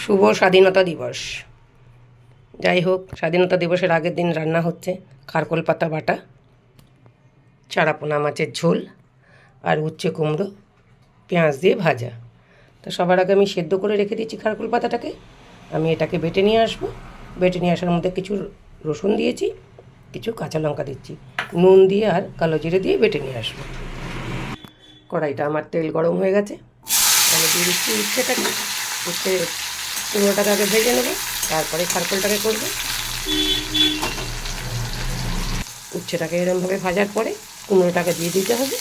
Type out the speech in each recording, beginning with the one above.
শুভ স্বাধীনতা দিবস। যাই হোক, স্বাধীনতা দিবসের আগের দিন রান্না হচ্ছে খারকোল পাতা বাটা, চারাপোনা মাছের ঝোল আর উচ্ছে কুমড়ো পেঁয়াজ দিয়ে ভাজা। তো সবার আগে আমি সেদ্ধ করে রেখে দিচ্ছি খারকোল পাতাটাকে। আমি এটাকে বেটে নিয়ে আসবো। বেটে নিয়ে আসার মধ্যে কিছু রসুন দিয়েছি, কিছু কাঁচা লঙ্কা দিচ্ছি, নুন দিয়ে আর কালো জিরে দিয়ে বেটে নিয়ে আসবো। কড়াইটা আমার তেল গরম হয়ে গেছে, আমি দিয়ে দিচ্ছি উচ্ছেটাকে। উচ্ছে কুমড়োটাকে আগে ভেজে নেবো, তারপরে খারকোলটাকে করবো। উচ্ছেটাকে এরমভাবে ভাজার পরে কুমড়োটাকে দিয়ে দিতে হবে।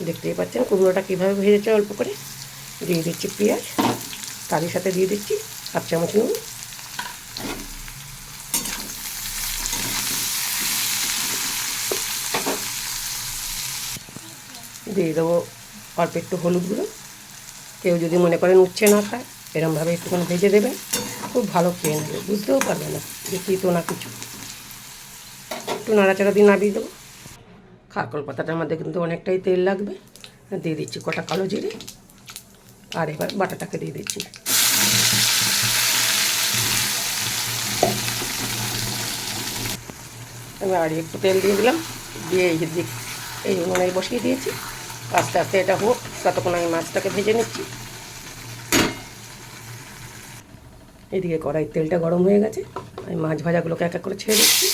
দেখতেই পাচ্ছেন কুমড়োটা কীভাবে ভেজেছে অল্প করে। দিয়ে দিচ্ছি পেঁয়াজ, তারই সাথে দিয়ে দিচ্ছি 1/2 চামচ নুন, দিয়ে দেবো অল্প একটু হলুদ গুঁড়ো। কেউ যদি মনে করেন উচ্ছে না খায়, এরমভাবে একটুখানি ভেজে দেবেন, খুব ভালো খেয়ে নেবে, বুঝতেও পারবে না যে তিতো না কিছু। একটু নাড়াচাড়া দিয়ে নাড়িয়ে দেবো। খারকোল পাতাটার মধ্যে কিন্তু অনেকটাই তেল লাগবে। দিয়ে দিচ্ছি কটা কালো জিরে, আর এবার বাটাটাকে দিয়ে দিচ্ছি। আমি আর একটু তেল দিয়ে দিলাম, দিয়ে এই উনুনে বসিয়ে দিয়েছি। আস্তে আস্তে এটা হোক, ততক্ষণ আমি মাছটাকে ভেজে নিচ্ছি। এদিকে কড়াইয়ের তেলটা গরম হয়ে গেছে, আমি মাছ ভাজাগুলোকে এক এক করে ছেড়ে দিচ্ছি।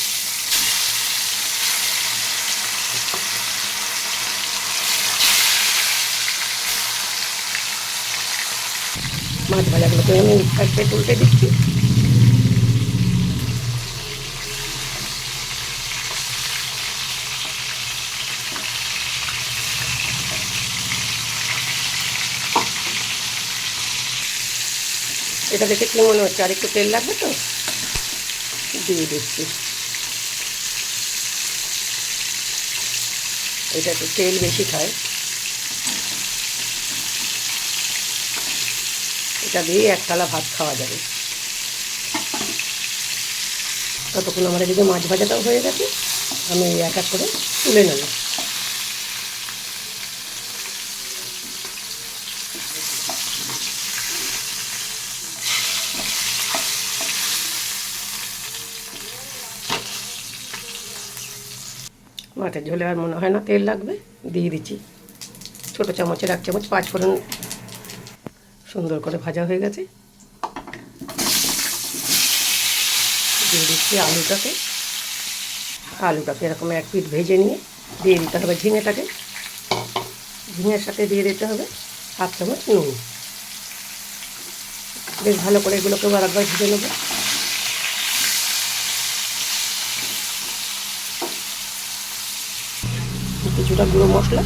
মাছ ভাজাগুলোকে আমি এক প্লেট উল্টে দিচ্ছি। এটা দেখে কী মনে হচ্ছে আর একটু তেল লাগবে, তো দিয়ে দিচ্ছি। এটা একটু তেল বেশি খায়, এটা দিয়ে এক থালা ভাত খাওয়া যাবে। ততক্ষণ আমার এদিকে মাছ ভাজাটাও হয়ে গেছে, আমি এক এক করে তুলে নেব। মাছের ঝোলে আর মনে হয় না তেল লাগবে, দিয়ে দিচ্ছি ছোটো চামচের 1 চামচ 5 ফোড়ন। সুন্দর করে ভাজা হয়ে গেছে, দিয়ে দিচ্ছি আলুটাকে এরকম এক পিঠ ভেজে নিয়ে দিয়ে দিতে হবে ঝিঙেটাকে। ঝিঙের সাথে দিয়ে দিতে হবে 1/2 চামচ নুন। বেশ ভালো করে এগুলোকে আরেকবার ভেজে নেব। কিছুটা গুঁড়ো মশলা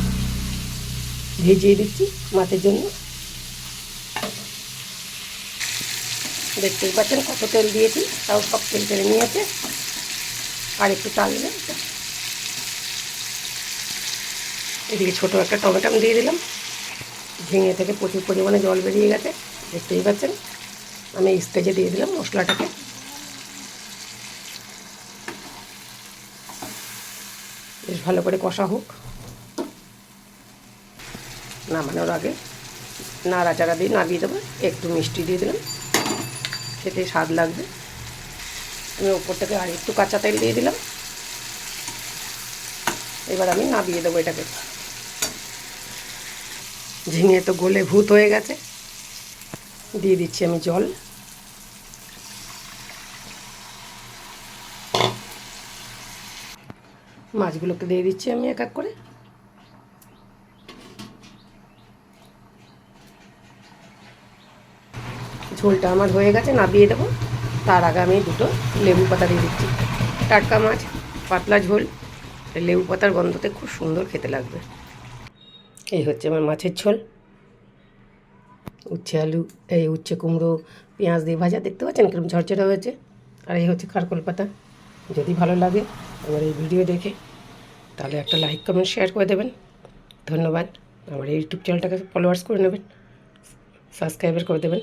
ভেজিয়ে দিচ্ছি মাছের জন্য। দেখতেই পাচ্ছেন কত তেল দিয়েছি, তাও সব তেল টেনে নিয়েছে। আর একটু টানলে। এদিকে ছোটো একটা টমেটো আমি দিয়ে দিলাম। ঝিঙে থেকে প্রচুর পরিমাণে জল বেরিয়ে গেছে, দেখতেই পাচ্ছেন। আমি স্টেজে দিয়ে দিলাম মশলাটাকে। বেশ ভালো করে কষা হোক। নামানোর আগে নাড়াচাড়া দিয়ে নামিয়ে দেবো, একটু মিষ্টি দিয়ে দিলাম, খেতে স্বাদ লাগবে। আমি ওপর থেকে আর একটু কাঁচা তেল দিয়ে দিলাম। এবার আমি নামিয়ে দেবো এটাকে। ঝিঙে তো গলে ভূত হয়ে গেছে, দিয়ে দিচ্ছি আমি জল। মাছগুলোকে দিয়ে দিচ্ছি আমি এক এক করে। ঝোলটা আমার হয়ে গেছে, নামিয়ে দেবো। তার আগে আমি 2টো লেবু পাতা দিয়ে দিচ্ছি। টাটকা মাছ, পাতলা ঝোল, লেবু পাতার গন্ধতে খুব সুন্দর খেতে লাগবে। এই হচ্ছে আমার মাছের ঝোল। উচ্ছে কুমড়ো পেঁয়াজ দিয়ে ভাজা, দেখতে পাচ্ছেন কিরকম ঝরঝরা হয়েছে। আর এই হচ্ছে খারকোল পাতা। যদি ভালো লাগে আমার এই ভিডিও দেখে, তাহলে একটা লাইক কমেন্ট শেয়ার করে দেবেন। ধন্যবাদ। আমার এই ইউটিউব চ্যানেলটাকে ফলোয়ার্স করে নেবেন, সাবস্ক্রাইবার করে দেবেন।